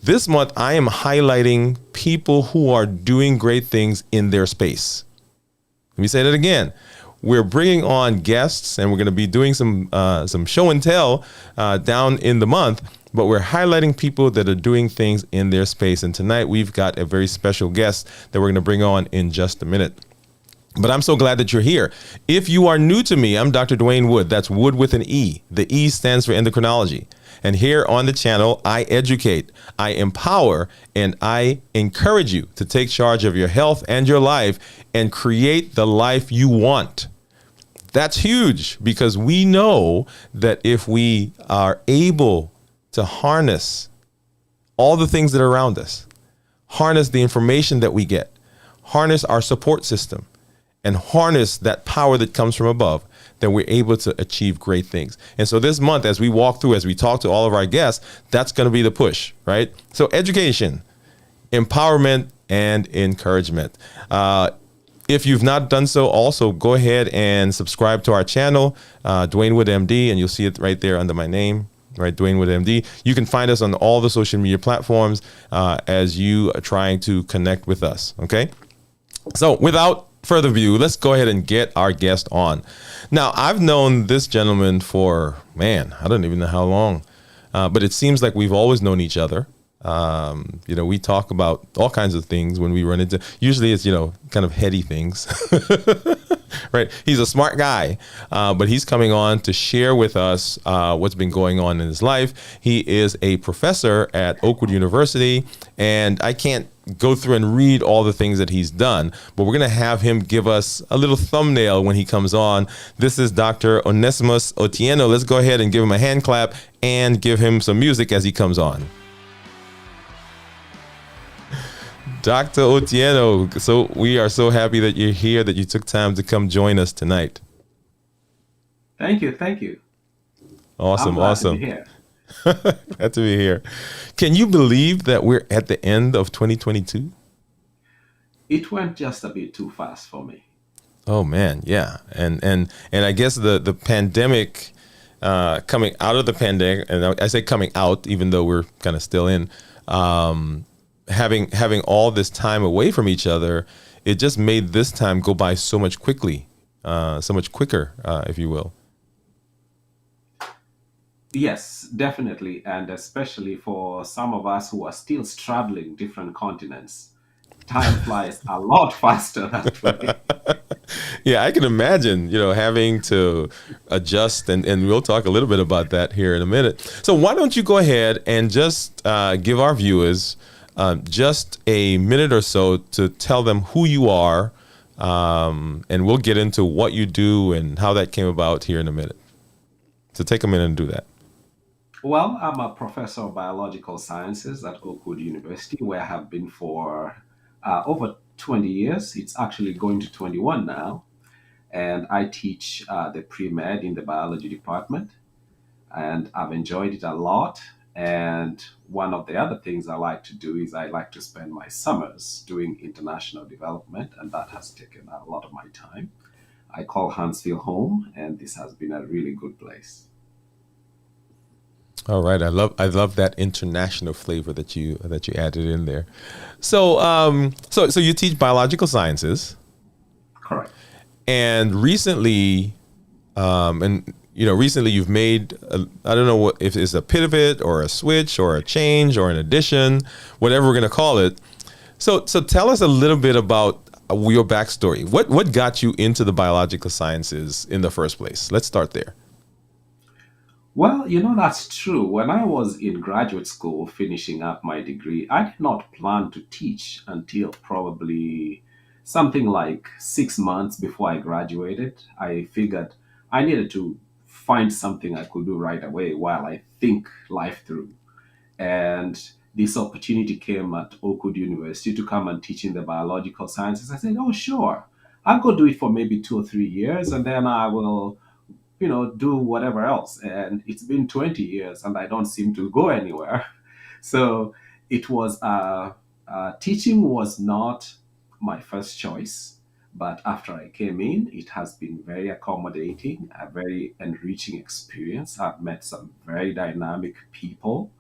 This month, I am highlighting people who are doing great things in their space. Let me say that again. We're bringing on guests, and we're going to be doing some show and tell down in the month. But we're highlighting people that are doing things in their space. And tonight, we've got a very special guest that we're going to bring on in just a minute. But I'm so glad that you're here. If you are new to me, I'm Dr. Dwayne Wood. That's Wood with an E. The E stands for endocrinology. And here on the channel, I educate, I empower, and I encourage you to take charge of your health and your life and create the life you want. That's huge, because we know that if we are able to harness all the things that are around us, harness the information that we get, harness our support system, and harness that power that comes from above, then we're able to achieve great things. And so this month, as we walk through, as we talk to all of our guests, that's going to be the push, right? So education, empowerment, and encouragement. If you've not done so, also go ahead and subscribe to our channel, Dwayne Wood MD, and you'll see it right there under my name, right? Dwayne Wood MD. You can find us on all the social media platforms as you are trying to connect with us, okay? So without further ado, let's go ahead and get our guest on. Now, I've known this gentleman for, man, I don't even know how long, but it seems like we've always known each other. We talk about all kinds of things when we run into, usually it's, kind of heady things, right? He's a smart guy, but he's coming on to share with us what's been going on in his life. He is a professor at Oakwood University, and I can't go through and read all the things that he's done, but we're going to have him give us a little thumbnail when he comes on. This is Dr. Onesimus Otieno. Let's go ahead and give him a hand clap and give him some music as he comes on. Dr. Otieno, so we are so happy that you're here, that you took time to come join us tonight. Thank you. Thank you. Awesome. I'm glad Awesome. to be here. Glad to be here. Can you believe that we're at the end of 2022? It went just a bit too fast for me. Oh man, yeah. And I guess the pandemic, coming out of the pandemic, and I say coming out, even though we're kind of still in, having all this time away from each other, it just made this time go by so much quickly, so much quicker, if you will. Yes, definitely. And especially for some of us who are still straddling different continents, time flies a lot faster that way. Yeah, I can imagine, having to adjust, and we'll talk a little bit about that here in a minute. So why don't you go ahead and just give our viewers just a minute or so to tell them who you are, and we'll get into what you do and how that came about here in a minute. So take a minute and do that. Well, I'm a professor of biological sciences at Oakwood University, where I have been for over 20 years. It's actually going to 21 now. And I teach the pre-med in the biology department, and I've enjoyed it a lot. And one of the other things I like to do is I like to spend my summers doing international development, and that has taken a lot of my time. I call Huntsville home, and this has been a really good place. All right, I love that international flavor that you added in there. So so you teach biological sciences, Correct. and recently, recently you've made I don't know what if it's a pivot or a switch or a change or an addition, whatever we're gonna call it. So tell us a little bit about your backstory. What got you into the biological sciences in the first place? Let's start there. Well, that's true. When I was in graduate school finishing up my degree, I did not plan to teach until probably something like 6 months before I graduated. I figured I needed to find something I could do right away while I think life through. And this opportunity came at Oakwood University to come and teach in the biological sciences. I said, oh, sure. I'll go do it for maybe 2 or 3 years, and then I will do whatever else. And it's been 20 years and I don't seem to go anywhere. So it was, teaching was not my first choice. But after I came in, it has been very accommodating, a very enriching experience. I've met some very dynamic people,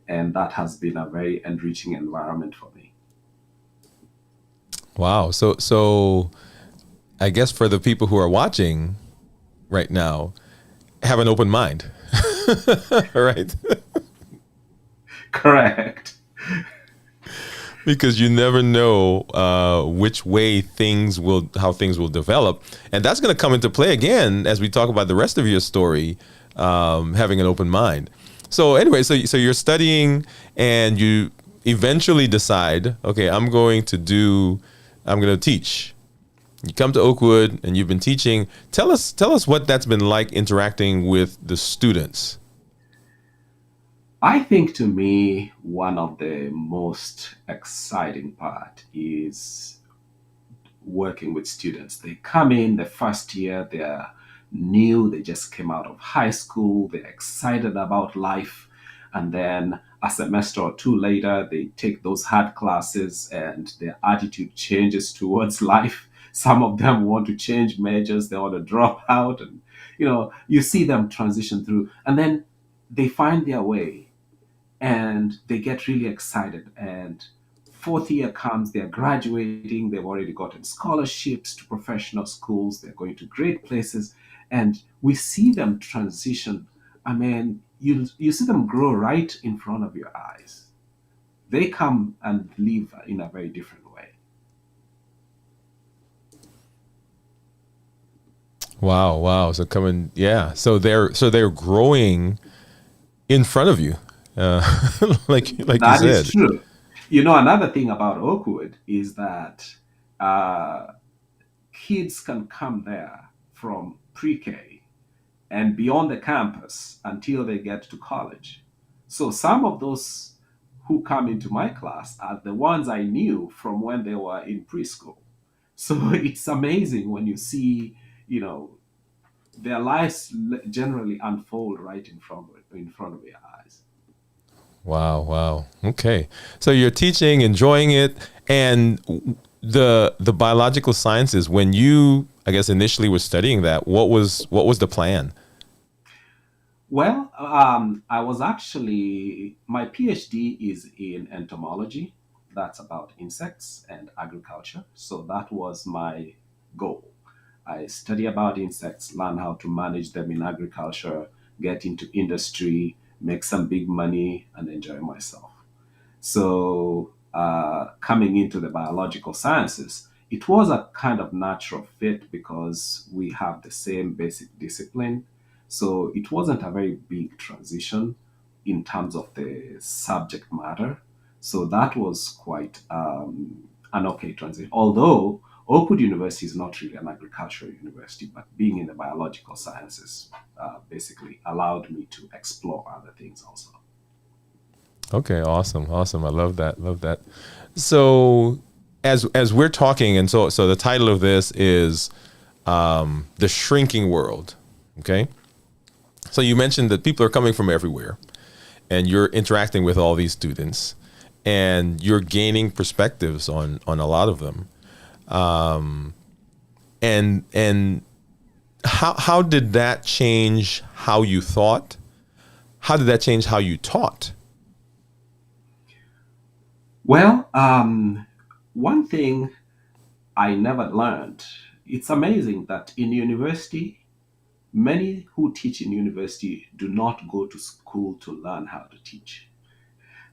And that has been a very enriching environment for me. Wow. So I guess for the people who are watching right now, have an open mind, right? Correct. Because you never know which way how things will develop, and that's going to come into play again as we talk about the rest of your story. Having an open mind. So anyway, so you're studying, and you eventually decide, okay, I'm going to teach. You come to Oakwood, and you've been teaching. Tell us what that's been like interacting with the students. I think to me, one of the most exciting part is working with students. They come in the first year, they're new, they just came out of high school, they're excited about life. And then a semester or two later, they take those hard classes and their attitude changes towards life. Some of them want to change majors, they want to drop out. And, you see them transition through. And then they find their way and they get really excited. And fourth year comes, they're graduating, they've already gotten scholarships to professional schools, they're going to great places, and we see them transition. I mean, you see them grow right in front of your eyes. They come and live in a very different way. Wow, wow. So coming, yeah. So they're growing in front of you, uh, like you That is said. true. Another thing about Oakwood is that uh, kids can come there from pre-K and beyond the campus until they get to college. So some of those who come into my class are the ones I knew from when they were in preschool. So it's amazing when you see, you know, their lives generally unfold right in front of your eyes. Wow, wow. Okay. So you're teaching, enjoying it, and the biological sciences. When you, I guess, initially were studying that, what was the plan? Well, I was actually, my PhD is in entomology. That's about insects and agriculture. So that was my goal. I study about insects, learn how to manage them in agriculture, get into industry, make some big money, and enjoy myself. So, coming into the biological sciences, it was a kind of natural fit because we have the same basic discipline. So, it wasn't a very big transition in terms of the subject matter. So, that was quite an okay transition. Although Oakwood University is not really an agricultural university, but being in the biological sciences basically allowed me to explore other things also. Okay, awesome, awesome. I love that. Love that. So as we're talking, and so the title of this is the shrinking world. Okay. So you mentioned that people are coming from everywhere, and you're interacting with all these students, and you're gaining perspectives on a lot of them. And how did that change how you thought? How did that change how you taught? Well, one thing I never learned, it's amazing that in university, many who teach in university do not go to school to learn how to teach.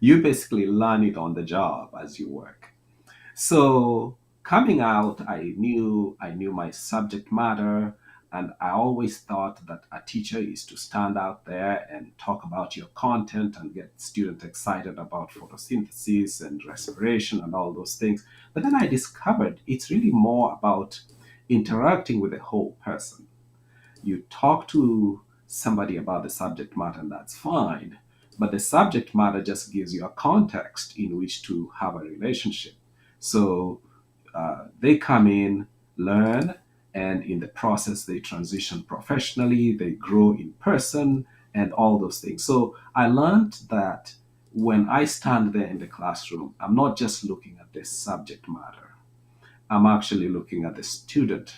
You basically learn it on the job as you work. So coming out, I knew my subject matter, and I always thought that a teacher is to stand out there and talk about your content and get students excited about photosynthesis and respiration and all those things. But then I discovered it's really more about interacting with the whole person. You talk to somebody about the subject matter, and that's fine. But the subject matter just gives you a context in which to have a relationship. So they come in, learn, and in the process, they transition professionally, they grow in person, and all those things. So I learned that when I stand there in the classroom, I'm not just looking at the subject matter, I'm actually looking at the student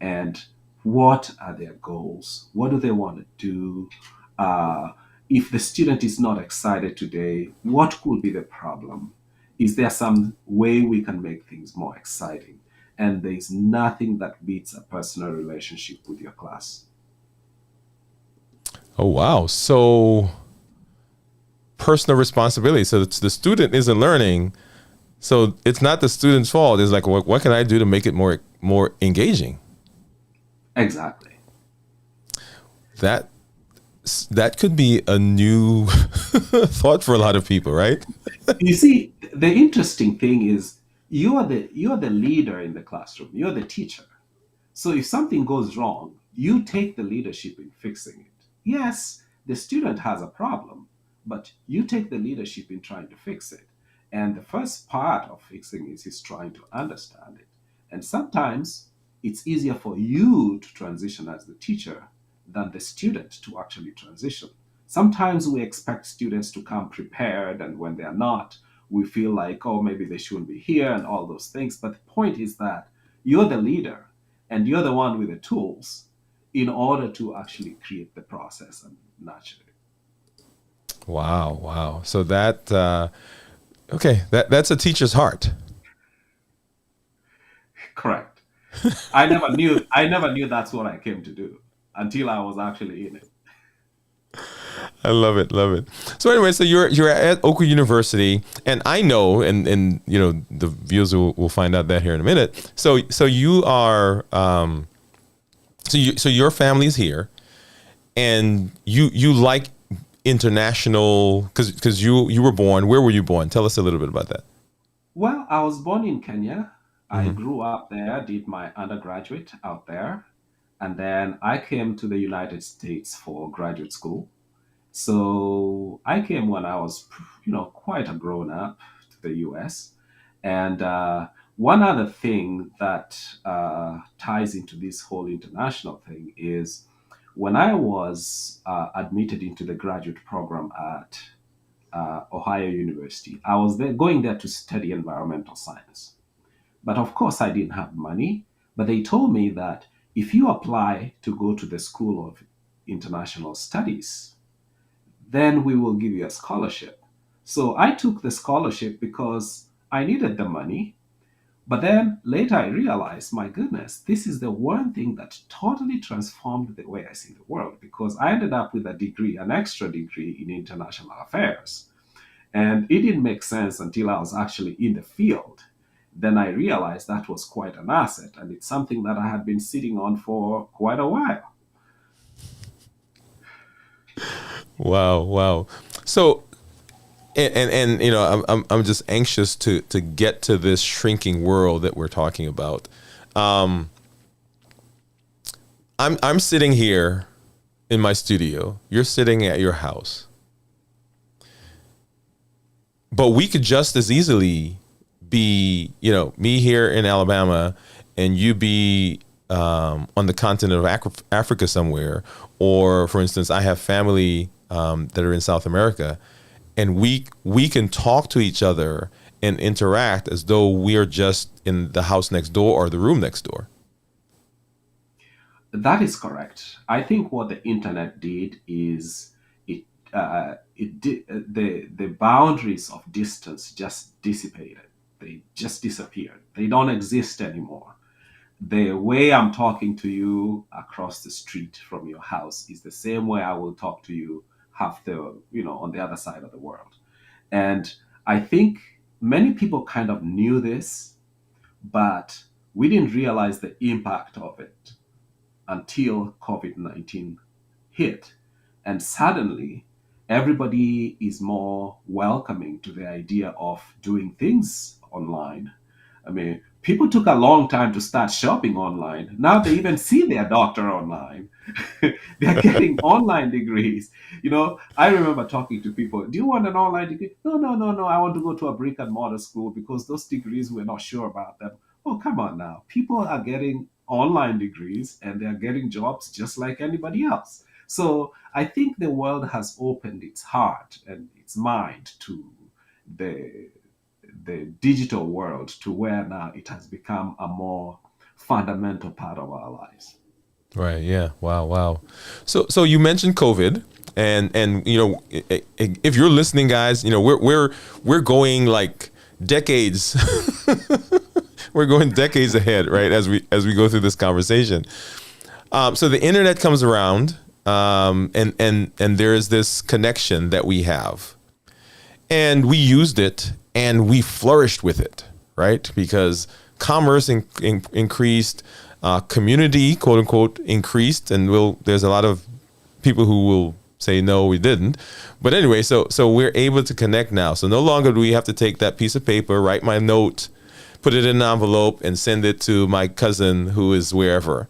and what are their goals? What do they want to do? If the student is not excited today, what could be the problem? Is there some way we can make things more exciting? And there's nothing that beats a personal relationship with your class. Oh, wow. So personal responsibility. So it's the student isn't learning. So it's not the student's fault. It's like, what can I do to make it more engaging? Exactly. That that could be a new thought for a lot of people, right? You see, the interesting thing is you are the leader in the classroom. You're the teacher. So if something goes wrong, you take the leadership in fixing it. Yes, the student has a problem, but you take the leadership in trying to fix it. And the first part of fixing is trying to understand it. And sometimes it's easier for you to transition as the teacher than the student to actually transition. Sometimes we expect students to come prepared, and when they are not, we feel like, oh, maybe they shouldn't be here and all those things. But the point is that you're the leader and you're the one with the tools in order to actually create the process and nurture it. Wow, wow. So that okay, that's a teacher's heart. Correct. I never knew that's what I came to do until I was actually in it. I love it, love it. So anyway, so you're at Oakwood University, and I know, and you know, the viewers will find out that here in a minute. So you are, so your family's here, and you like international because you were born. Where were you born? Tell us a little bit about that. Well, I was born in Kenya. I Hmm. grew up there, did my undergraduate out there, and then I came to the United States for graduate school. So I came when I was, quite a grown up to the US. And one other thing that ties into this whole international thing is when I was admitted into the graduate program at Ohio University, I was there going there to study environmental science. But of course, I didn't have money. But they told me that if you apply to go to the School of International Studies, then we will give you a scholarship. So I took the scholarship because I needed the money. But then later I realized, my goodness, this is the one thing that totally transformed the way I see the world because I ended up with a degree, an extra degree in international affairs. And it didn't make sense until I was actually in the field. Then I realized that was quite an asset, and it's something that I had been sitting on for quite a while. Wow, wow. So and you know, I'm just anxious to get to this shrinking world that we're talking about. Um, I'm sitting here in my studio. You're sitting at your house, but we could just as easily be, you know, me here in Alabama, and you be on the continent of Africa somewhere, or for instance, I have family that are in South America, and we can talk to each other and interact as though we are just in the house next door or the room next door. That is correct. I think what the internet did is the boundaries of distance just dissipated. They just disappeared. They don't exist anymore. The way I'm talking to you across the street from your house is the same way I will talk to you on the other side of the world. And I think many people kind of knew this, but we didn't realize the impact of it until COVID 19 hit. And suddenly, everybody is more welcoming to the idea of doing things online. I mean, people took a long time to start shopping online. Now they even see their doctor online. They're getting online degrees. I remember talking to people, do you want an online degree? No, no, no, no. I want to go to a brick and mortar school because those degrees, we're not sure about them. Oh, come on now. People are getting online degrees and they're getting jobs just like anybody else. So I think the world has opened its heart and its mind to the the digital world to where now it has become a more fundamental part of our lives. Right. Yeah. Wow. Wow. So you mentioned COVID. And if you're listening, guys, we're going like decades. We're going decades ahead, right? As we go through this conversation. So the internet comes around, and there is this connection that we have, and we used it and we flourished with it, right? Because commerce increased, community, quote unquote, increased, and there's a lot of people who will say no, we didn't. But anyway, so we're able to connect now. So no longer do we have to take that piece of paper, write my note, put it in an envelope, and send it to my cousin who is wherever.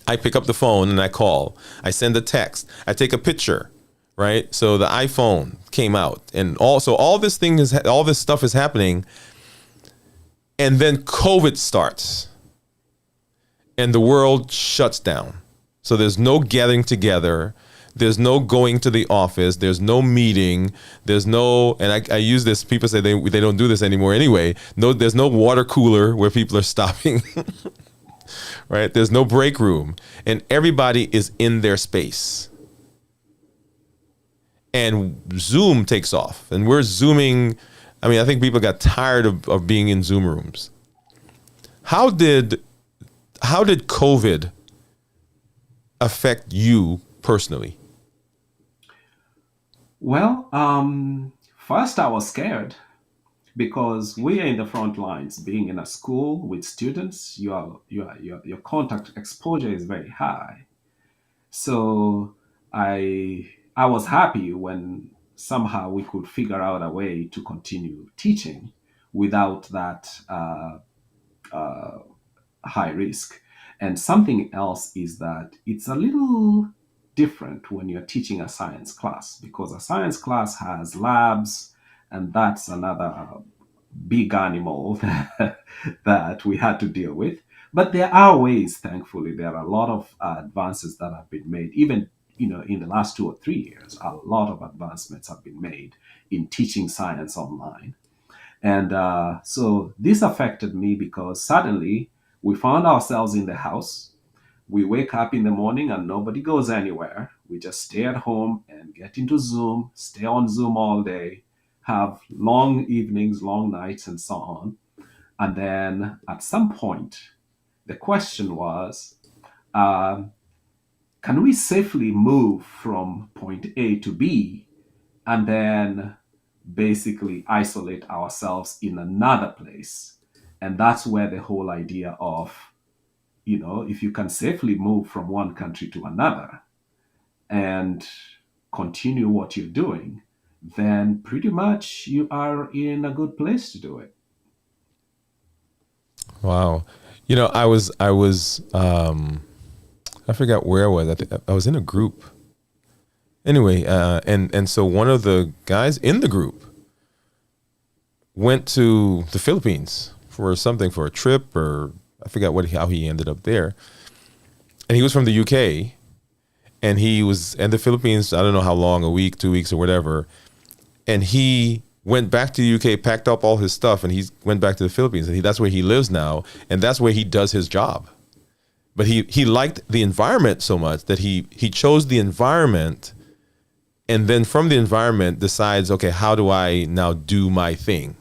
I pick up the phone and I call. I send a text. I take a picture, right? So the iPhone came out, and all this stuff is happening, and then COVID starts, and the world shuts down. So there's no gathering together. There's no going to the office. There's no meeting. There's no, and I use this, people say they don't do this anymore anyway. No, there's no water cooler where people are stopping, right? There's no break room, and everybody is in their space. And Zoom takes off, and we're Zooming. I mean, I think people got tired of being in Zoom rooms. How did COVID affect you personally? Well, first I was scared because we are in the front lines. Being in a school with students, your contact exposure is very high. So I was happy when somehow we could figure out a way to continue teaching without that high risk. And something else is that it's a little different when you're teaching a science class, because a science class has labs, and that's another big animal that we had to deal with. But there are ways, thankfully, there are a lot of advances that have been made, even in the last 2 or 3 years. A lot of advancements have been made in teaching science online. And so this affected me because suddenly we found ourselves in the house. We wake up in the morning and nobody goes anywhere. We just stay at home and get into Zoom, stay on Zoom all day, have long evenings, long nights, and so on. And then at some point, the question was, um, can we safely move from point A to B and then basically isolate ourselves in another place? And that's where the whole idea of, if you can safely move from one country to another and continue what you're doing, then pretty much you are in a good place to do it. Wow. I forgot where I was. I think I was in a group. Anyway, and so one of the guys in the group went to the Philippines for a trip, or I forgot how he ended up there. And he was from the UK, and he was in the Philippines, I don't know how long, a week, 2 weeks, or whatever. And he went back to the UK, packed up all his stuff, and he went back to the Philippines. And that's where he lives now, and that's where he does his job. But he liked the environment so much that he chose the environment, and then from the environment decides, okay, how do I now do my thing?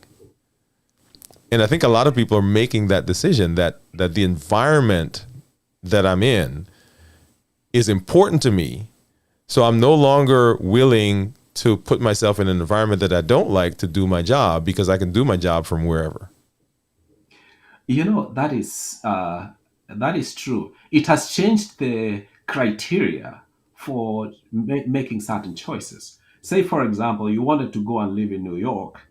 And I think a lot of people are making that decision, that the environment that I'm in is important to me. So I'm no longer willing to put myself in an environment that I don't like to do my job, because I can do my job from wherever. That is true. It has changed the criteria for making certain choices. Say, for example, you wanted to go and live in New York,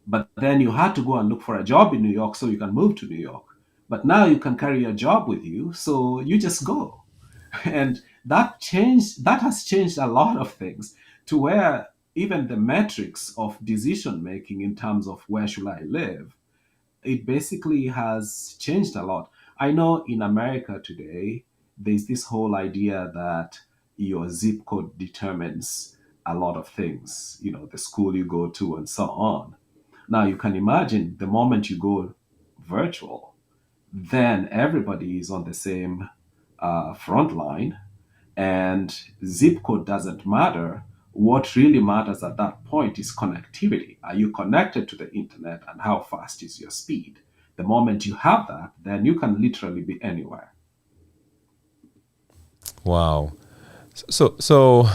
but then you had to go and look for a job in New York so you can move to New York. But now you can carry your job with you, so you just go. And that has changed a lot of things, to where even the metrics of decision making in terms of where should I live, it basically has changed a lot. I know in America today, there's this whole idea that your zip code determines a lot of things, the school you go to and so on. Now, you can imagine the moment you go virtual, then everybody is on the same front line. And zip code doesn't matter. What really matters at that point is connectivity. Are you connected to the internet, and how fast is your speed? The moment you have that, then you can literally be anywhere. Wow. So so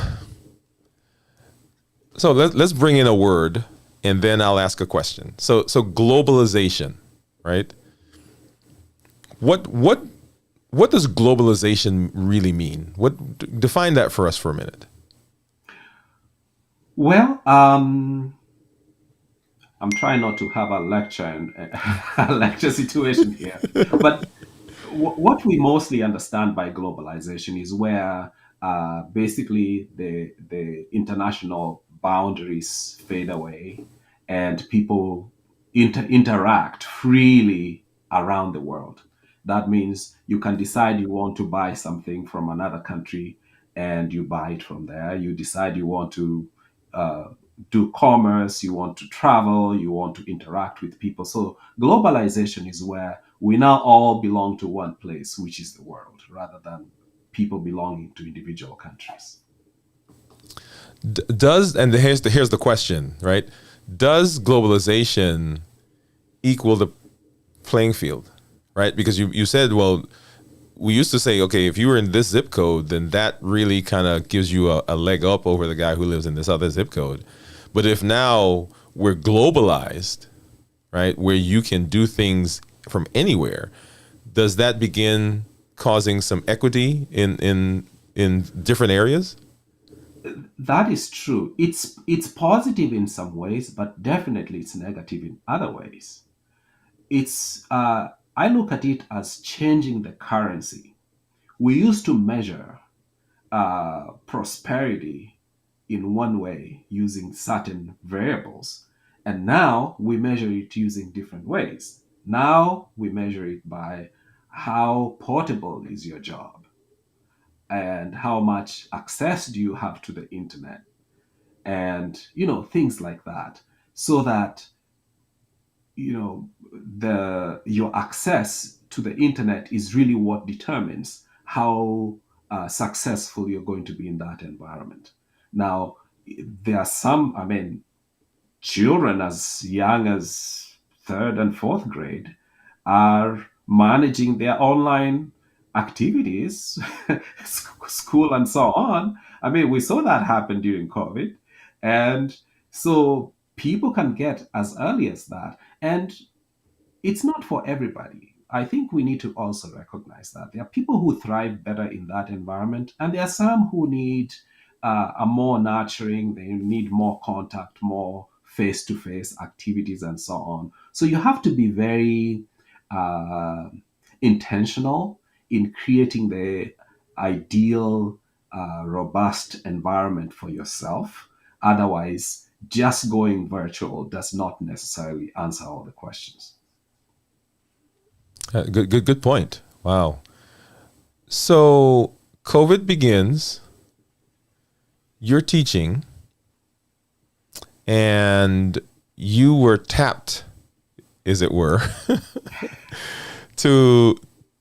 so let's bring in a word, and then I'll ask a question. So globalization, right? What what what does globalization really mean? Define that for us for a minute. Well, I'm trying not to have a lecture and a lecture situation here, but what we mostly understand by globalization is where basically the international boundaries fade away and people interact freely around the world. That means you can decide you want to buy something from another country and you buy it from there. You decide you want to uh, do commerce, you want to travel, you want to interact with people. So globalization is where we now all belong to one place, which is the world, rather than people belonging to individual countries. Does and here's the question, right? Does globalization equal the playing field, right? Because you said, well, we used to say, okay, if you were in this zip code, then that really kind of gives you a leg up over the guy who lives in this other zip code. But if now we're globalized, right, where you can do things from anywhere, does that begin causing some equity in different areas? That is true. It's positive in some ways, but definitely it's negative in other ways. It's I look at it as changing the currency. We used to measure prosperity in one way using certain variables. And now we measure it using different ways. Now we measure it by how portable is your job and how much access do you have to the internet and things like that, so that the your access to the internet is really what determines how successful you're going to be in that environment. Now, there are some, I mean, children as young as third and fourth grade are managing their online activities, school and so on. I mean, we saw that happen during COVID. And so people can get as early as that. And it's not for everybody. I think we need to also recognize that there are people who thrive better in that environment, and there are some who need a more nurturing, they need more contact, more face to face activities, and so on. So you have to be very uh, intentional in creating the ideal, robust environment for yourself. Otherwise, just going virtual does not necessarily answer all the questions. Good point. Wow. So COVID begins, you're teaching, and you were tapped, as it were, to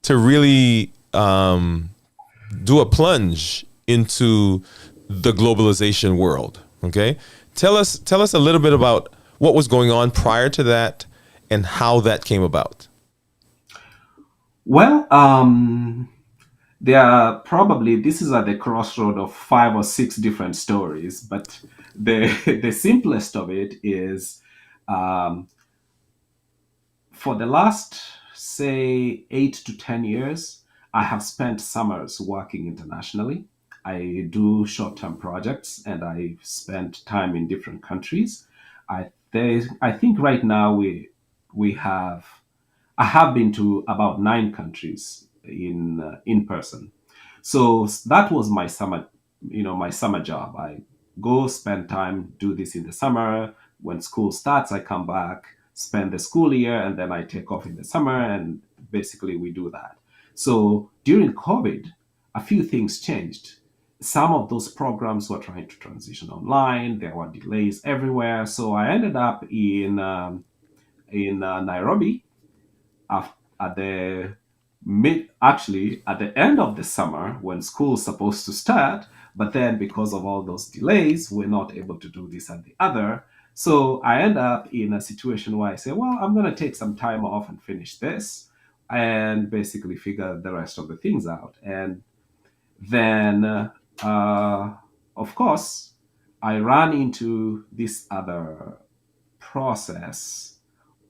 really do a plunge into the globalization world. Okay, tell us a little bit about what was going on prior to that and how that came about. Well, there are probably, this is at the crossroad of five or six different stories, but the the simplest of it is, um, for the last, say, 8 to 10 years, I have spent summers working internationally. I do short-term projects and I spent time in different countries. I think right now we have I have been to about 9 countries in person. So that was my summer, my summer job. I go spend time, do this in the summer. When school starts, I come back, spend the school year, and then I take off in the summer, and basically we do that. So during COVID, a few things changed. Some of those programs were trying to transition online. There were delays everywhere. So I ended up in Nairobi, at the actually at the end of the summer when school's supposed to start, but then because of all those delays, we're not able to do this and the other. So I end up in a situation where I say, well, I'm going to take some time off and finish this and basically figure the rest of the things out. And then, of course, I ran into this other process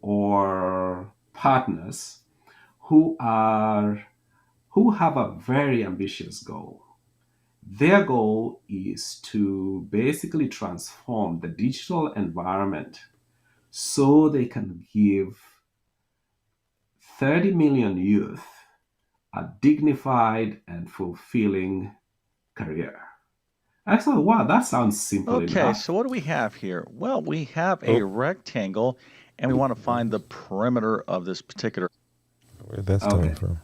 or partners who are who have a very ambitious goal. Their goal is to basically transform the digital environment so they can give 30 million youth a dignified and fulfilling career. I thought, wow, that sounds simple Okay, enough. so what do we have here? Well, we have a Oh, rectangle, and we want to find the perimeter of this particular. where'd that coming Okay, from?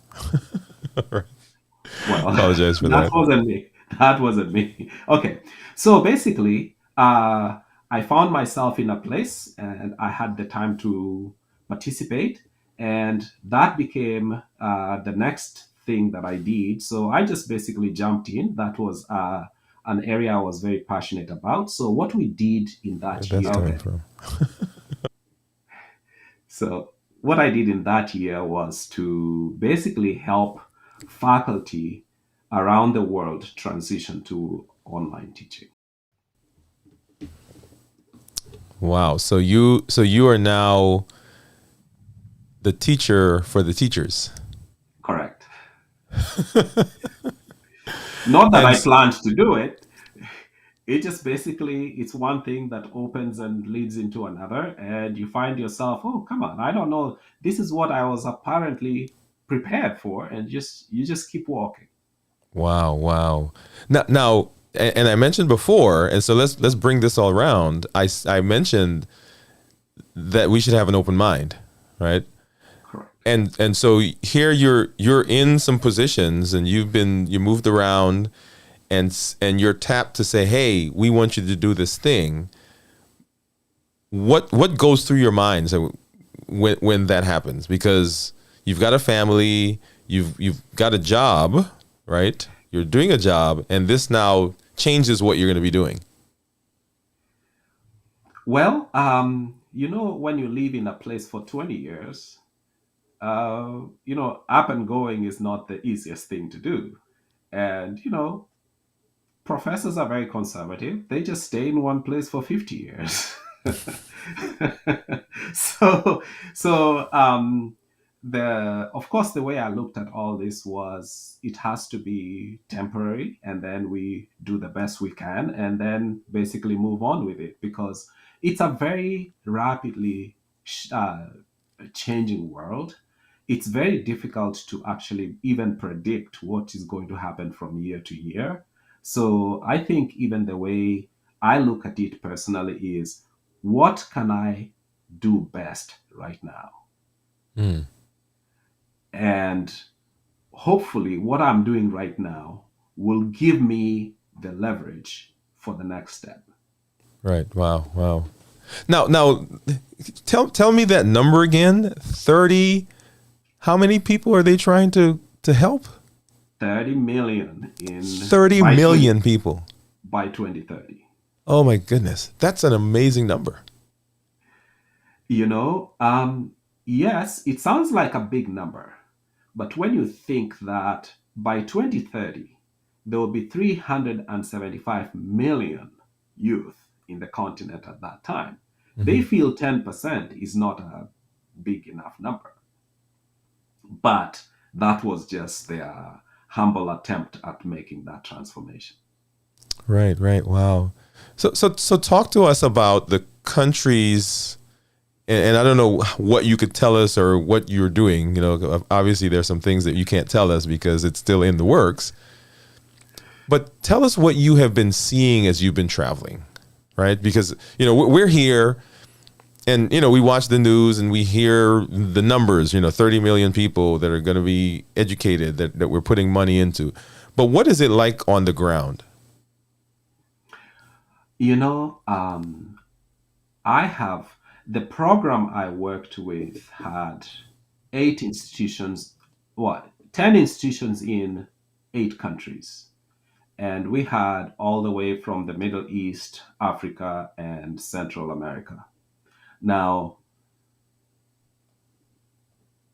All right. well, Apologize for that that. wasn't me. That wasn't me. Okay, so basically, I found myself in a place and I had the time to participate, and that became the next thing that I did. So I just basically jumped in. That was an area I was very passionate about. So what we did in Where'd that that's year, coming okay. from? So what I did in that year was to basically help faculty around the world transition to online teaching. Wow. So you are now the teacher for the teachers. Correct. Not that And I planned to do it. It just basically it's one thing that opens and leads into another, and you find yourself, oh come on, I don't know. This is what I was apparently prepared for, and just you just keep walking. wow, wow. And I mentioned before, and so let's bring this all around. I mentioned that we should have an open mind, right? Correct. And so here you're in some positions and you moved around and you're tapped to say, hey, we want you to do this thing. What goes through your minds when that happens? Because you've got a family, you've got a job, right? You're doing a job, and this now changes what you're going to be doing. Well, when you live in a place for 20 years, up and going is not the easiest thing to do. And, professors are very conservative. They just stay in one place for 50 years. so, so of course, the way I looked at all this was it has to be temporary, and then we do the best we can, and then basically move on with it because it's a very rapidly changing world. It's very difficult to actually even predict what is going to happen from year to year. So I think even the way I look at it personally is what can I do best right now? Mm, And hopefully, what I'm doing right now will give me the leverage for the next step. right. Wow. Wow. Now, tell me that number again. 30. How many people are they trying to help? 30 million in 30 million people. by 2030. Oh my goodness. That's an amazing number. You know, yes, it sounds like a big number, but when you think that by 2030, there will be 375 million youth in the continent at that time, they Hmm. feel 10% is not a big enough number. But that was just their humble attempt at making that transformation. Right, right. Wow. So talk to us about the countries, and I don't know what you could tell us or what you're doing. Obviously there's some things that you can't tell us because it's still in the works. But tell us what you have been seeing as you've been traveling, right? Because we're here, and we watch the news and we hear the numbers. 30 million people that are going to be educated that we're putting money into. But what is it like on the ground? You know, I have the program I worked with had 8 institutions, what 10 institutions in 8 countries. And we had all the way from the Middle East, Africa, and Central America. Now,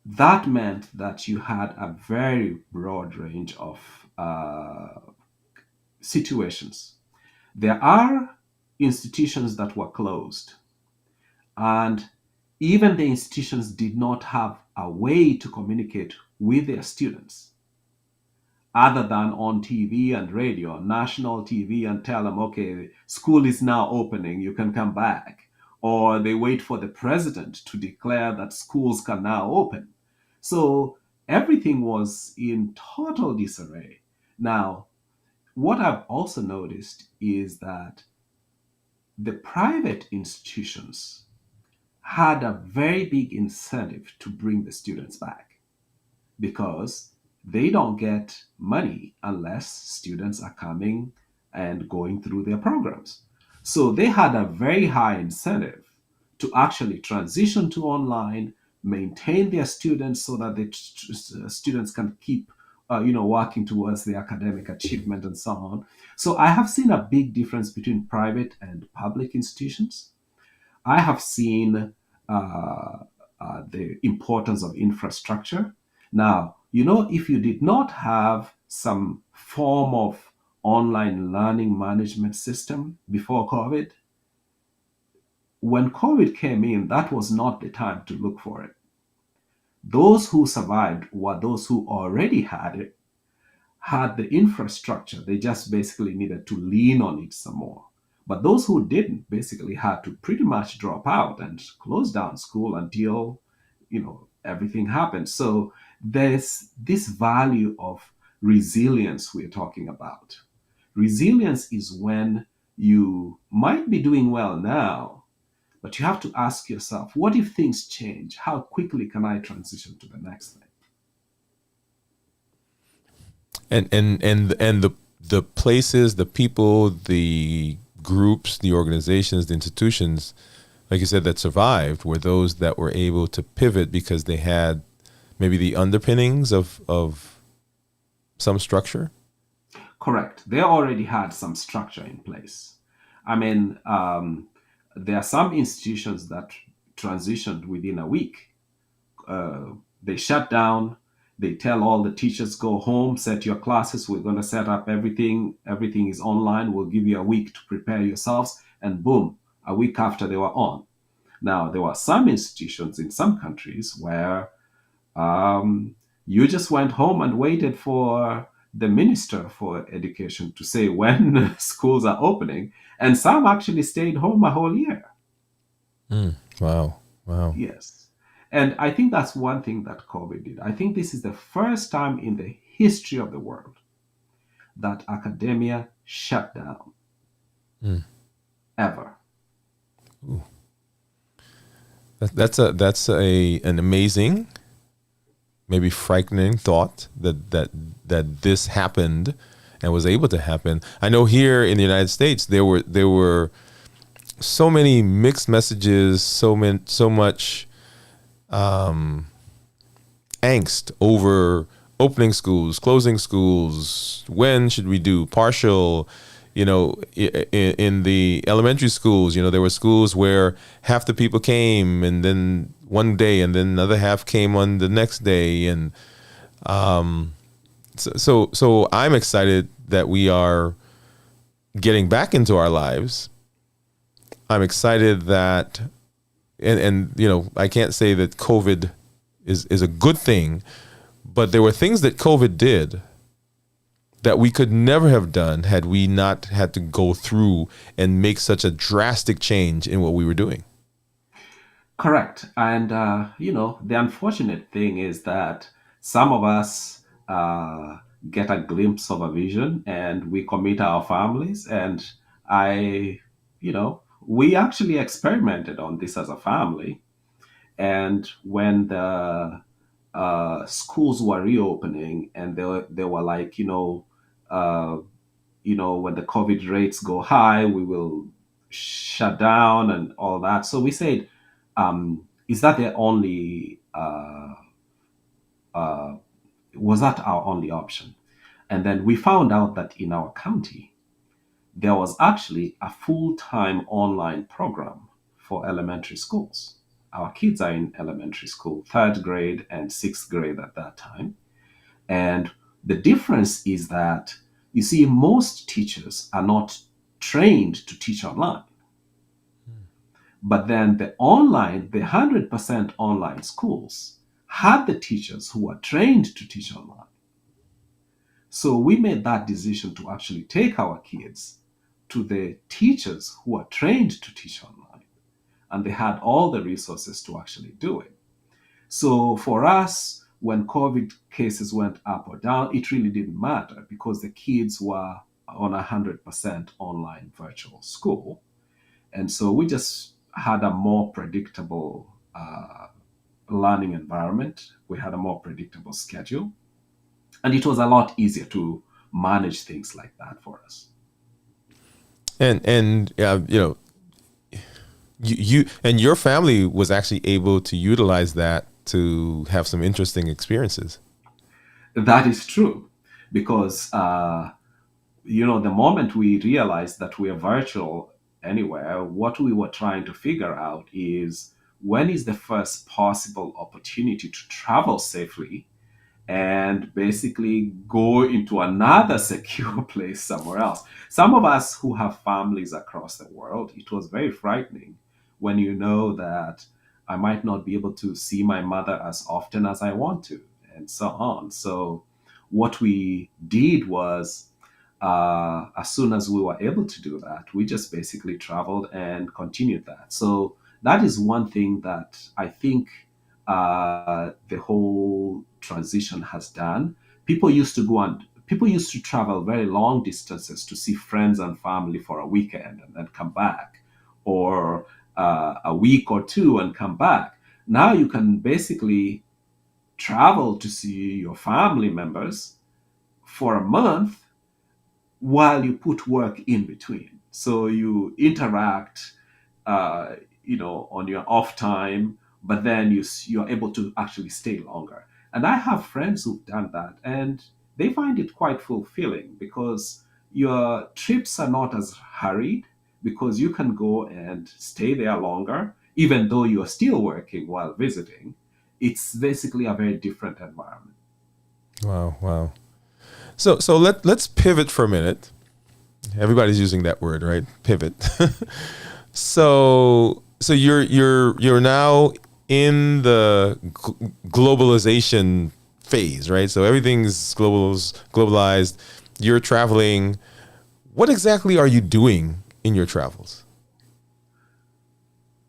that meant that you had a very broad range of situations. There are institutions that were closed, and even the institutions did not have a way to communicate with their students other than on TV and radio, national TV, and tell them, okay, school is now opening, you can come back. Or they wait for the president to declare that schools can now open. So everything was in total disarray. Now, what I've also noticed is that the private institutions had a very big incentive to bring the students back because they don't get money unless students are coming and going through their programs. So they had a very high incentive to actually transition to online, maintain their students so that the students can keep working towards the academic achievement and so on. So I have seen a big difference between private and public institutions. I have seen the importance of infrastructure. Now, if you did not have some form of online learning management system before COVID, when COVID came in, that was not the time to look for it. Those who survived were those who already had it, had the infrastructure. They just basically needed to lean on it some more. But those who didn't basically had to pretty much drop out and close down school until, everything happened. So there's this value of resilience we're talking about. Resilience is when you might be doing well now, but you have to ask yourself, what if things change? How quickly can I transition to the next thing? And the places, the people, the groups, the organizations, the institutions, like you said, that survived were those that were able to pivot because they had maybe the underpinnings of some structure. Correct. They already had some structure in place. I mean, there are some institutions that transitioned within a week. They shut down. They tell all the teachers, go home, set your classes. We're going to set up everything. Everything is online. We'll give you a week to prepare yourselves. And boom, a week after they were on. Now, there were some institutions in some countries where you just went home and waited for the minister for education to say when schools are opening. And some actually stayed home a whole year. Wow. Yes. And I think that's one thing that COVID did. I think this is the first time in the history of the world that academia shut down. Ever. Ooh. That's an amazing, maybe frightening thought that this happened and was able to happen. I know here in the United States there were so many mixed messages, so much angst over opening schools, closing schools. When should we do partial? In the elementary schools, there were schools where half the people came and then one day and then another half came on the next day. And so I'm excited that we are getting back into our lives. I'm excited that, and I can't say that COVID is a good thing, but there were things that COVID did that we could never have done had we not had to go through and make such a drastic change in what we were doing. Correct. And, the unfortunate thing is that some of us get a glimpse of a vision and we commit our families. And we actually experimented on this as a family. And when the schools were reopening and they were like, when the COVID rates go high, we will shut down and all that. So we said, is that the only was that our only option? And then we found out that in our county, there was actually a full-time online program for elementary schools. Our kids are in elementary school, third grade and sixth grade at that time. And the difference is that, you see, most teachers are not trained to teach online. But then the 100% online schools had the teachers who were trained to teach online. So we made that decision to actually take our kids to the teachers who are trained to teach online. And they had all the resources to actually do it. So for us, when COVID cases went up or down, it really didn't matter because the kids were on 100% online virtual school. And so we just had a more predictable learning environment. We had a more predictable schedule. And it was a lot easier to manage things like that for us. And you know, you and your family was actually able to utilize that to have some interesting experiences. That is true, because you know, the moment we realized that we are virtual anywhere, what we were trying to figure out is when is the first possible opportunity to travel safely and basically go into another secure place somewhere else. Some of us who have families across the world, it was very frightening when you know that I might not be able to see my mother as often as I want to, and so on. So what we did was, as soon as we were able to do that, we just basically traveled and continued that. So that is one thing that I think the whole transition has done. People used to travel very long distances to see friends and family for a weekend and then come back, or a week or two and come back. Now you can basically travel to see your family members for a month while you put work in between. So you interact, on your off time, but then you're able to actually stay longer. And I have friends who've done that, and they find it quite fulfilling because your trips are not as hurried because you can go and stay there longer, even though you're still working while visiting. It's basically a very different environment. Wow. So let's pivot for a minute. Everybody's using that word, right? Pivot. So you're now in the globalization phase, right? So everything's globalized. You're traveling. What exactly are you doing in your travels?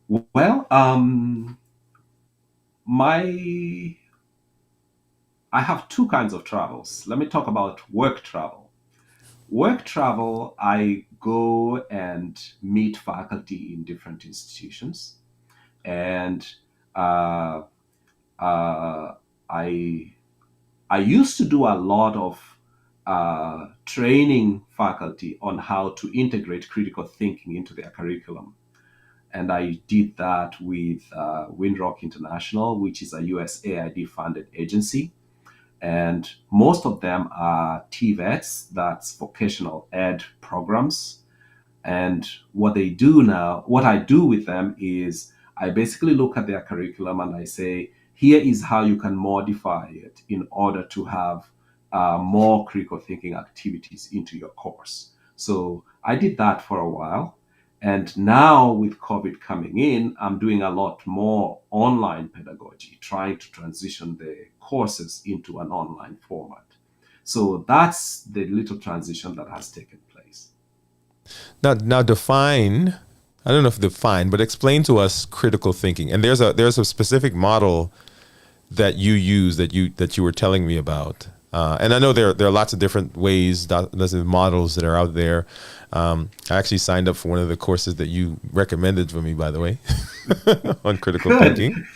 Well, I have two kinds of travels. Let me talk about work travel. Work travel, I go and meet faculty in different institutions, and uh, uh, I I used to do a lot of training faculty on how to integrate critical thinking into their curriculum. And I did that with Windrock International, which is a USAID funded agency. And most of them are TVETs, that's vocational ed programs. And what I do with them is I basically look at their curriculum and I say, here is how you can modify it in order to have more critical thinking activities into your course. So I did that for a while. And now with COVID coming in, I'm doing a lot more online pedagogy, trying to transition the courses into an online format. So that's the little transition that has taken place. Now define. I don't know if define, but explain to us critical thinking. And there's a specific model that you use that you were telling me about. And I know there are lots of different ways, lots of models that are out there. I actually signed up for one of the courses that you recommended for me, by the way, on critical thinking.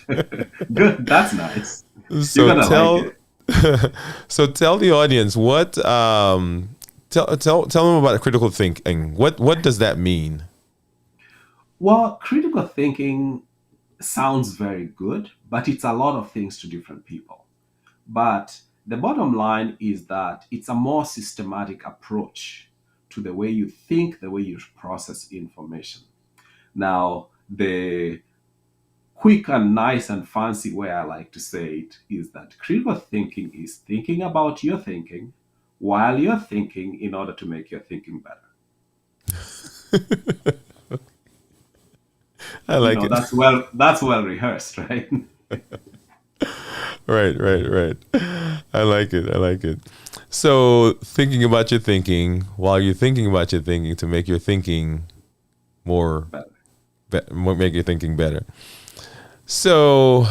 Good. That's nice. You're So gonna like it. so tell the audience what tell them about critical thinking. What does that mean? Well, critical thinking sounds very good, but it's a lot of things to different people. But The bottom line is that it's a more systematic approach to the way you think, the way you process information. Now, the quick and nice and fancy way I like to say it is that critical thinking is thinking about your thinking while you're thinking in order to make your thinking better. I like it. That's well rehearsed, right? Right. I like it. So thinking about your thinking while you're thinking about your thinking to make your thinking more, make your thinking better. So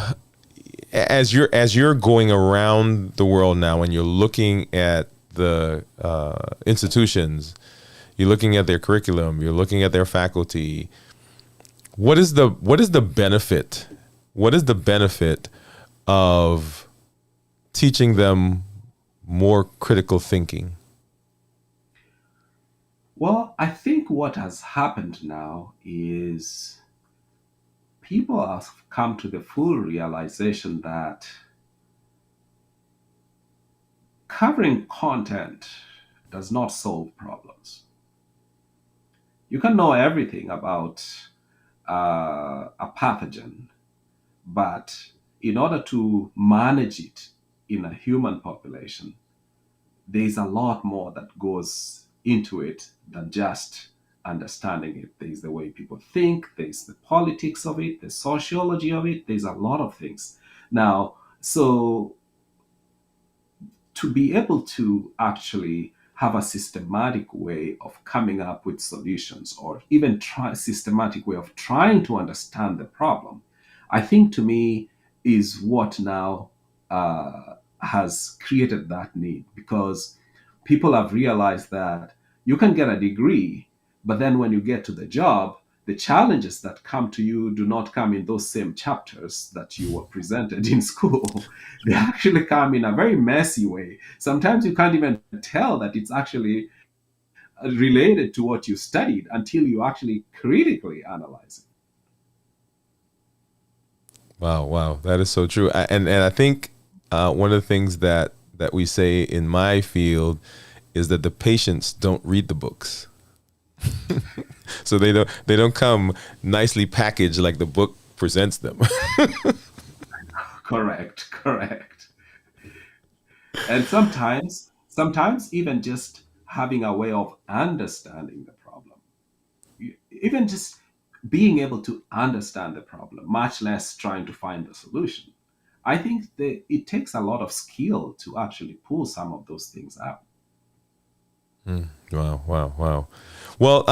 as you're going around the world now and you're looking at the institutions, you're looking at their curriculum, you're looking at their faculty, what is the benefit? What is the benefit of teaching them more critical thinking? Well, I think what has happened now is people have come to the full realization that covering content does not solve problems. You can know everything about a pathogen, but in order to manage it in a human population, there's a lot more that goes into it than just understanding it. There's the way people think, there's the politics of it, the sociology of it, there's a lot of things. Now, so to be able to actually have a systematic way of coming up with solutions, or even try a systematic way of trying to understand the problem, I think to me is what now has created that need, because people have realized that you can get a degree, but then when you get to the job, the challenges that come to you do not come in those same chapters that you were presented in school. They actually come in a very messy way. Sometimes you can't even tell that it's actually related to what you studied until you actually critically analyze it. Wow, that is so true. And I think one of the things that we say in my field is that the patients don't read the books. So they don't come nicely packaged like the book presents them. Correct. And sometimes even just having a way of understanding the problem, even just being able to understand the problem, much less trying to find the solution. I think that it takes a lot of skill to actually pull some of those things out. Wow. Well,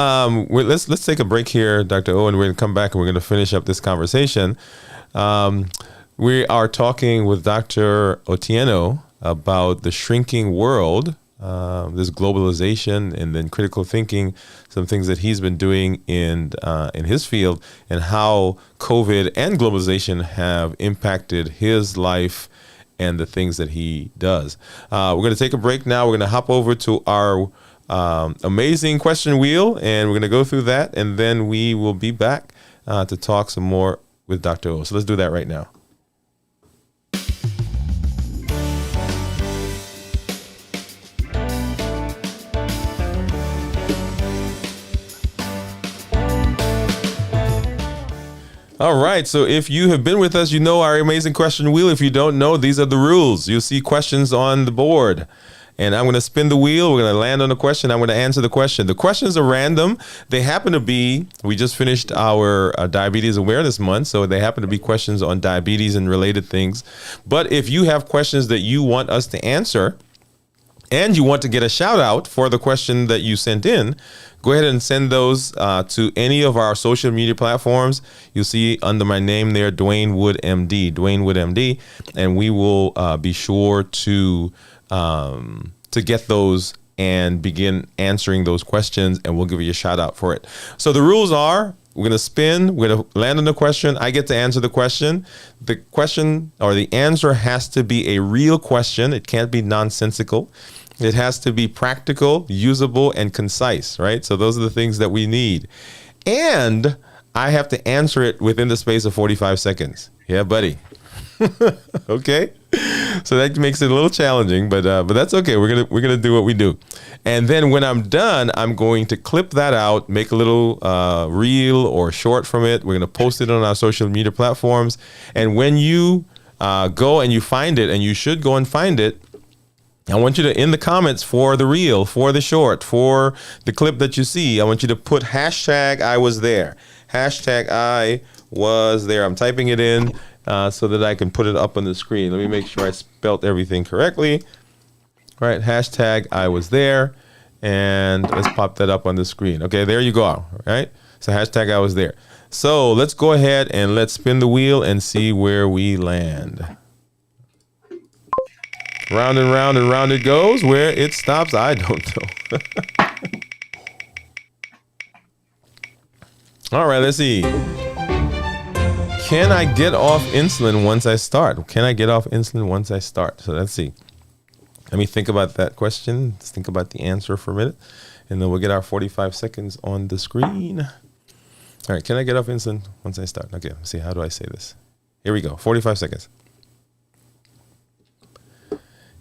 let's take a break here, Dr. O, and we're going to come back and we're going to finish up this conversation. We are talking with Dr. Otieno about the shrinking world, this globalization, and then critical thinking, some things that he's been doing in his field, and how COVID and globalization have impacted his life and the things that he does. We're going to take a break now. We're going to hop over to our amazing question wheel, and we're going to go through that, and then we will be back to talk some more with Dr. O. So let's do that right now. All right. So if you have been with us, you know our amazing question wheel. If you don't know, these are the rules. You'll see questions on the board, and I'm going to spin the wheel. We're going to land on a question. I'm going to answer the question. The questions are random. They happen to be, we just finished our Diabetes Awareness Month, so they happen to be questions on diabetes and related things. But if you have questions that you want us to answer, and you want to get a shout out for the question that you sent in, go ahead and send those to any of our social media platforms. You'll see under my name there, Dwayne Wood MD, and we will be sure to get those and begin answering those questions, and we'll give you a shout out for it. So the rules are, we're going to spin, we're going to land on the question. I get to answer the question. The question or the answer has to be a real question. It can't be nonsensical. It has to be practical, usable, and concise, right? So those are the things that we need. And I have to answer it within the space of 45 seconds. Yeah, buddy. Okay. So that makes it a little challenging, but that's okay. We're gonna do what we do, and then when I'm done, I'm going to clip that out, make a little reel or short from it. We're gonna post it on our social media platforms, and when you go and you find it, and you should go and find it, I want you to, in the comments for the reel, for the short, for the clip that you see, I want you to put hashtag I was there. Hashtag I was there. I'm typing it in so that I can put it up on the screen. Let me make sure I spelled everything correctly. All right, hashtag I was there. And let's pop that up on the screen. Okay, there you go. All right, so hashtag I was there. So let's go ahead and let's spin the wheel and see where we land. Round and round and round it goes. Where it stops, I don't know. All right, let's see. Can I get off insulin once I start? Can I get off insulin once I start? So let's see. Let me think about that question. Let's think about the answer for a minute. And then we'll get our 45 seconds on the screen. All right, can I get off insulin once I start? Okay, let's see. How do I say this? Here we go. 45 seconds.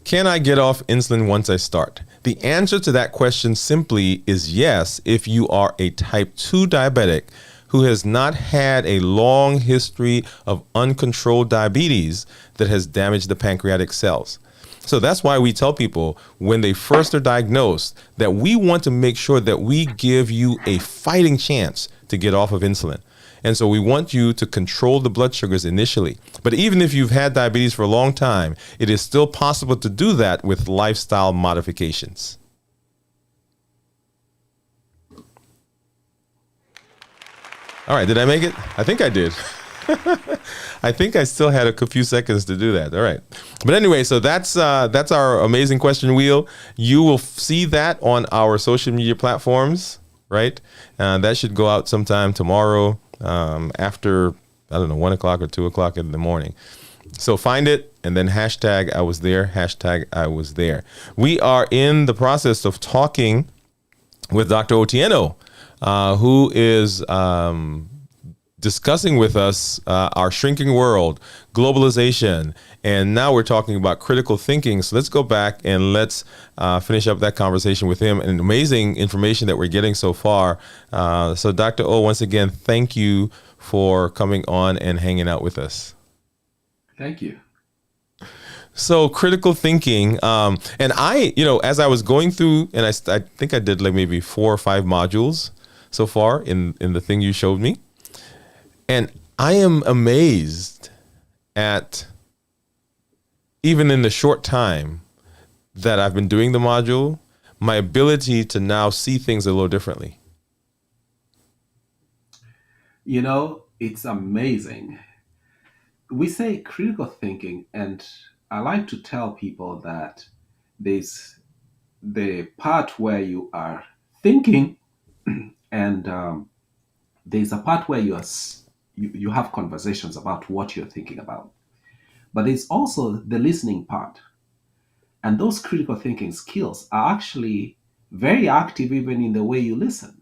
Can I get off insulin once I start? The answer to that question simply is yes, if you are a type 2 diabetic who has not had a long history of uncontrolled diabetes that has damaged the pancreatic cells. So that's why we tell people when they first are diagnosed that we want to make sure that we give you a fighting chance to get off of insulin. And so we want you to control the blood sugars initially. But even if you've had diabetes for a long time, it is still possible to do that with lifestyle modifications. All right, did I make it? I think I did. I think I still had a few seconds to do that. All right. But anyway, so that's our amazing question wheel. You will see that on our social media platforms, right? That should go out sometime tomorrow. After, I don't know, 1 o'clock or 2 o'clock in the morning. So find it and then hashtag I was there, hashtag I was there. We are in the process of talking with Dr. Otieno, who is discussing with us our shrinking world, globalization, and now we're talking about critical thinking. So let's go back and let's finish up that conversation with him and amazing information that we're getting so far. So Dr. O, once again, thank you for coming on and hanging out with us. Thank you. So critical thinking, and I, as I was going through, and I think I did like maybe 4 or 5 modules so far in the thing you showed me. And I am amazed at, even in the short time that I've been doing the module, my ability to now see things a little differently. It's amazing. We say critical thinking, and I like to tell people that there's the part where you are thinking, and there's a part where you have conversations about what you're thinking about. But there's also the listening part. And those critical thinking skills are actually very active even in the way you listen.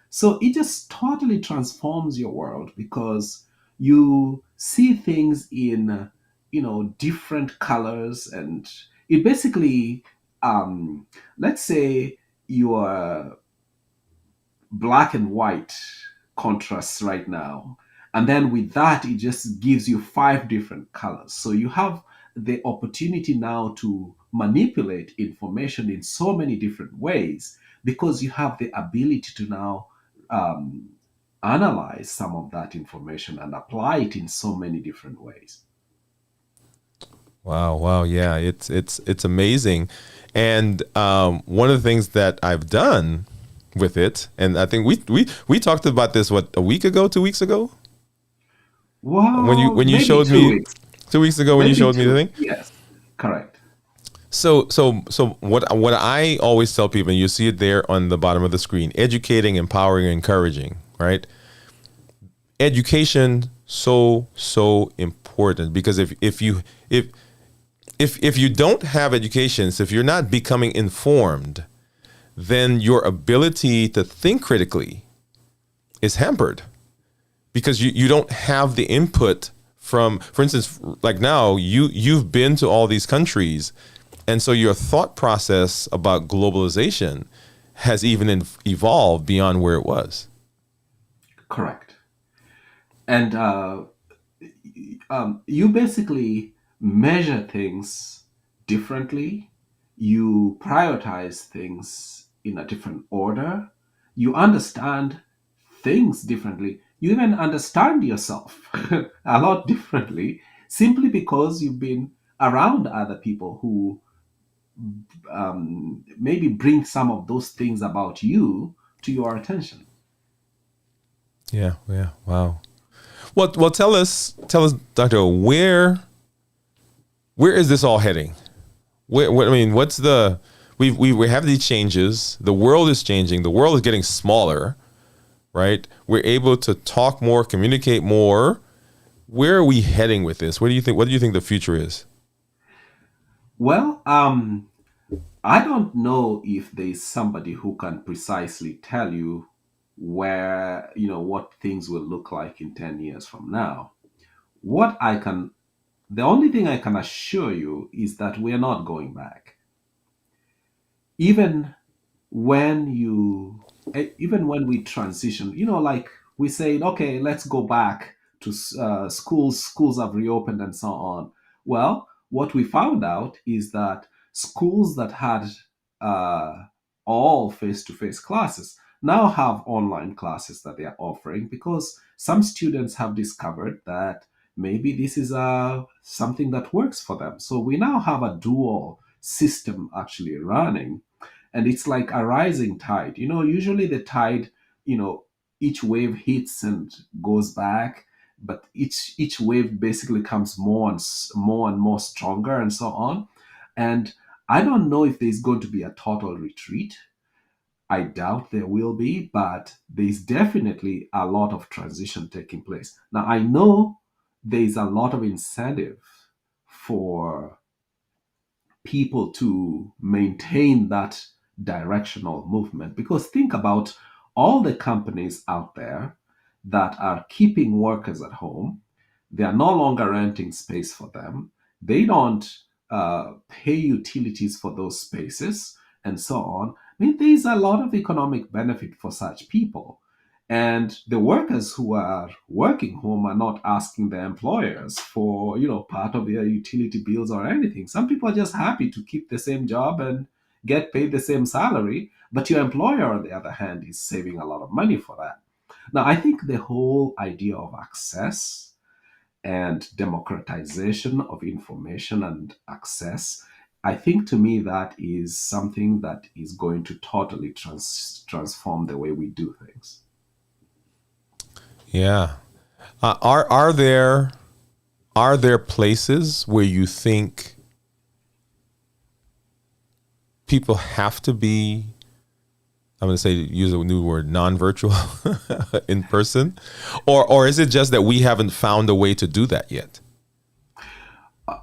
So it just totally transforms your world because you see things in, different colors. And it basically, let's say you are black and white contrasts right now. And then with that, it just gives you 5 different colors. So you have the opportunity now to manipulate information in so many different ways because you have the ability to now analyze some of that information and apply it in so many different ways. Wow. Yeah, it's amazing. And one of the things that I've done with it, and I think we talked about this, a week ago, 2 weeks ago? Wow. When you showed me 2 weeks ago when you showed me the thing? Yes, correct. So what I always tell people, and you see it there on the bottom of the screen, educating, empowering, encouraging, right? Education so important, because if you don't have education, so if you're not becoming informed, then your ability to think critically is hampered because you don't have the input from, for instance, like now you've been to all these countries, and so your thought process about globalization has even evolved beyond where it was. Correct. And you basically measure things differently. You prioritize things in a different order. You understand things differently. You even understand yourself a lot differently simply because you've been around other people who maybe bring some of those things about you to your attention. Yeah, yeah, wow. Well, tell us, Doctor, where is this all heading? I mean, what's the we have these changes. The world is changing. The world is getting smaller, right? We're able to talk more, communicate more. Where are we heading with this? What do you think? What do you think the future is? Well, I don't know if there's somebody who can precisely tell you where, what things will look like in 10 years from now. What I can, the only thing I can assure you is that we're not going back. Even when even when we transition, like we said, okay, let's go back to schools have reopened and so on. Well, what we found out is that schools that had uh, all face-to-face classes now have online classes that they are offering because some students have discovered that maybe this is something that works for them. So we now have a dual system actually running, and it's like a rising tide. Usually the tide, you know each wave hits and goes back, but each wave basically comes more and more stronger and so on. And I don't know if there's going to be a total retreat. I doubt there will be, but there's definitely a lot of transition taking place. Now I know there's a lot of incentive for people to maintain that directional movement. Because think about all the companies out there that are keeping workers at home. They are no longer renting space for them. They don't pay utilities for those spaces and so on. I mean, there's a lot of economic benefit for such people. And the workers who are working home are not asking their employers for, part of their utility bills or anything. Some people are just happy to keep the same job and get paid the same salary. But your employer, on the other hand, is saving a lot of money for that. Now, I think the whole idea of access and democratization of information and access, I think to me that is something that is going to totally transform the way we do things. Yeah. Are there places where you think people have to be, I'm going to say, use a new word, non-virtual in person? Or is it just that we haven't found a way to do that yet?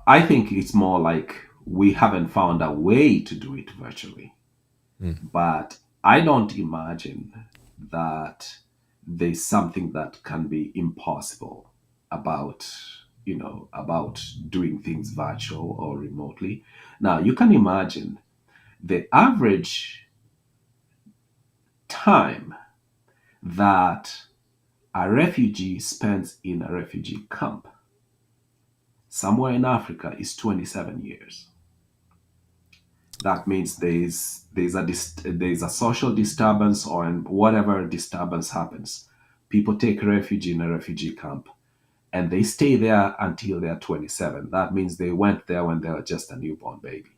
I think it's more like we haven't found a way to do it virtually. But I don't imagine that there's something that can be impossible about, about doing things virtual or remotely. Now, you can imagine the average time that a refugee spends in a refugee camp somewhere in Africa is 27 years. That means there's a social disturbance, or whatever disturbance happens, people take refuge in a refugee camp and they stay there until they're 27. That means they went there when they were just a newborn baby.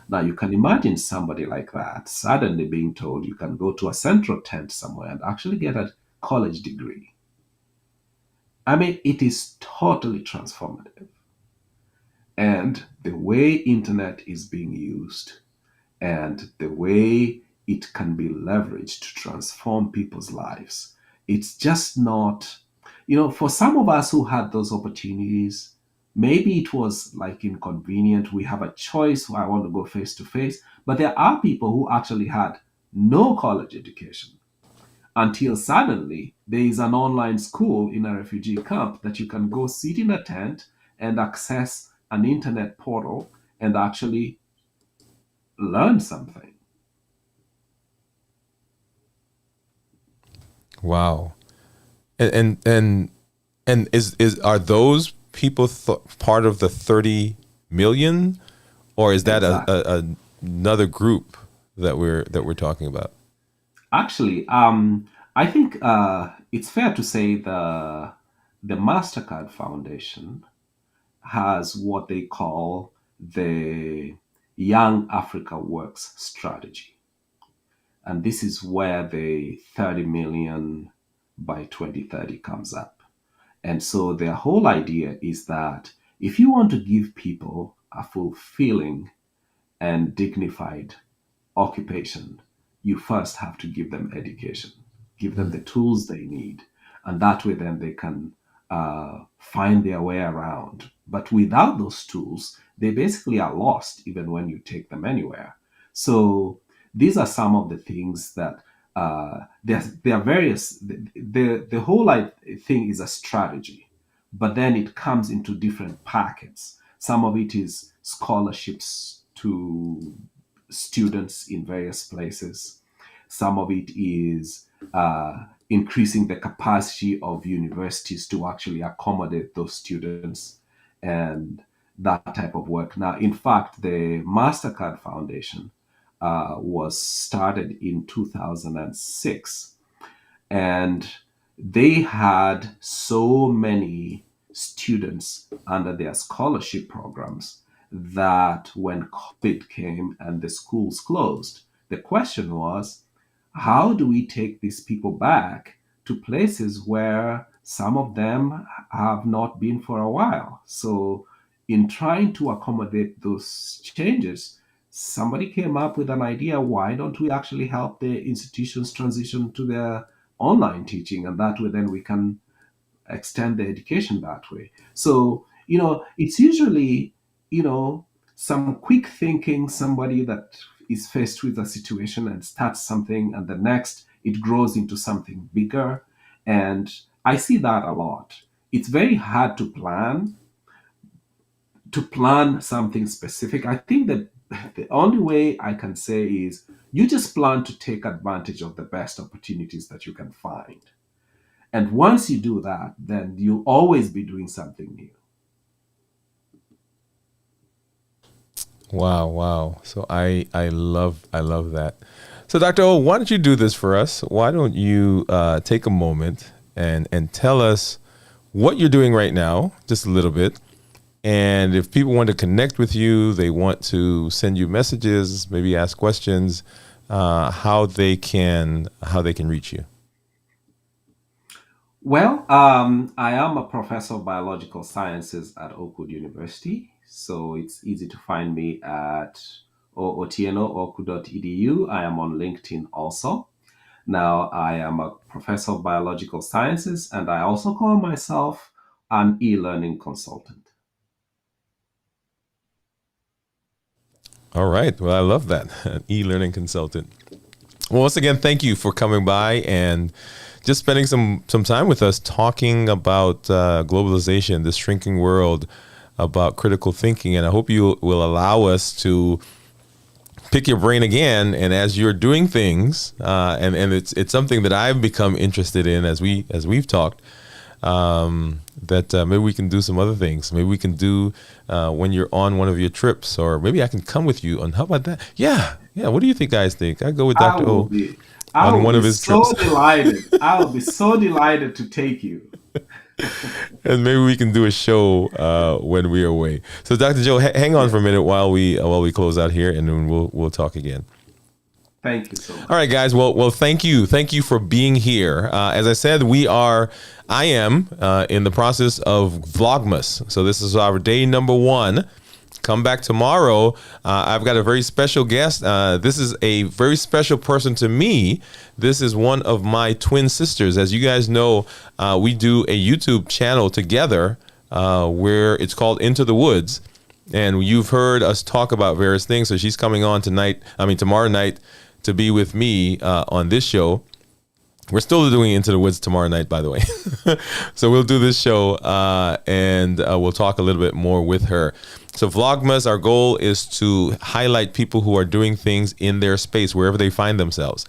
Now you can imagine somebody like that suddenly being told you can go to a central tent somewhere and actually get a college degree. I mean, it is totally transformative. And the way internet is being used and the way it can be leveraged to transform people's lives, it's just not, for some of us who had those opportunities, maybe it was like inconvenient. We have a choice. I want to go face to face. But there are people who actually had no college education. until suddenly there is an online school in a refugee camp that you can go sit in a tent and access an internet portal and actually learn something. Wow. And is are those people part of the 30 million, or is that Exactly. another group that we're talking about? Actually, I think it's fair to say the Mastercard Foundation has what they call the Young Africa Works strategy. And this is where the 30 million by 2030 comes up. And so their whole idea is that if you want to give people a fulfilling and dignified occupation, you first have to give them education, give them the tools they need, and that way then they can find their way around. But without those tools, they basically are lost even when you take them anywhere. So these are some of the things that there are various. The whole thing is a strategy, but then it comes into different packets. Some of it is scholarships to students in various places. Some of it is increasing the capacity of universities to actually accommodate those students and that type of work. Now, in fact, the MasterCard Foundation was started in 2006, and they had so many students under their scholarship programs that when COVID came and the schools closed, the question was, how do we take these people back to places where some of them have not been for a while? So, in trying to accommodate those changes, somebody came up with an idea, why don't we actually help the institutions transition to their online teaching? And that way, then we can extend the education that way. So, it's usually, you know, some quick thinking, somebody that is faced with a situation and starts something, and the next it grows into something bigger. And I see that a lot. It's very hard to plan something specific. I think that the only way I can say is you just plan to take advantage of the best opportunities that you can find. And once you do that, then you'll always be doing something new. Wow, wow. So I love that. So Dr. O, why don't you do this for us? Why don't you take a moment and tell us what you're doing right now, just a little bit. And if people want to connect with you, they want to send you messages, maybe ask questions, how they can reach you. Well, I am a professor of biological sciences at Oakwood University, so it's easy to find me at Otieno, oakwood.edu. I am on LinkedIn also. Now, I am a professor of biological sciences, and I also call myself an e-learning consultant. All right. Well, I love that. An e-learning consultant. Well, once again, thank you for coming by and just spending some time with us talking about globalization, this shrinking world, about critical thinking. And I hope you will allow us to pick your brain again. And as you're doing things, and it's something that I've become interested in as we've talked, that maybe we can do some other things. Maybe we can do when you're on one of your trips, or maybe I can come with you. And how about that? Yeah, yeah. What do you think, guys? Think I go with I Dr. will O be, I on will one be of his so trips, delighted. I will be so delighted to take you. and maybe we can do a show when we're away. So, Dr. Joe, hang on for a minute while we close out here, and then we'll talk again. Thank you so much. All right, guys. Well, thank you for being here. As I said, I am in the process of Vlogmas. So this is our day number 1. Come back tomorrow. I've got a very special guest. This is a very special person to me. This is one of my twin sisters. As you guys know, we do a YouTube channel together where it's called Into the Woods. And you've heard us talk about various things. So she's coming on tomorrow night to be with me on this show. We're still doing Into the Woods tomorrow night, by the way. So we'll do this show and we'll talk a little bit more with her. So Vlogmas, our goal is to highlight people who are doing things in their space, wherever they find themselves.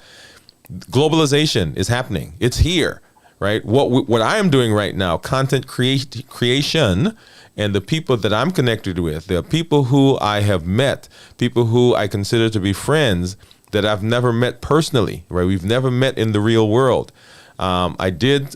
Globalization is happening. It's here, right? What I am doing right now, content creation, and the people that I'm connected with, the people who I have met, people who I consider to be friends that I've never met personally, right? We've never met in the real world. I did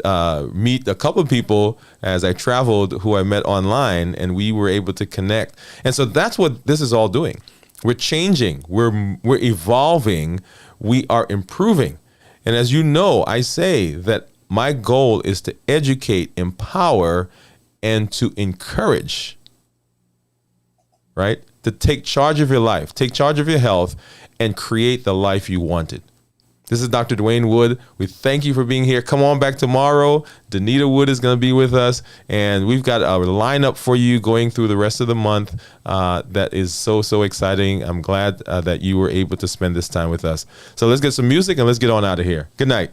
meet a couple of people as I traveled who I met online, and we were able to connect. And so that's what this is all doing. We're changing. We're evolving. We are improving. And as you know, I say that my goal is to educate, empower, and to encourage, right? To take charge of your life, take charge of your health, and create the life you wanted. This is Dr. Dwayne Wood. We thank you for being here. Come on back tomorrow. Danita Wood is going to be with us, and we've got a lineup for you going through the rest of the month that is so exciting. I'm glad that you were able to spend this time with us. So let's get some music and let's get on out of here. Good night.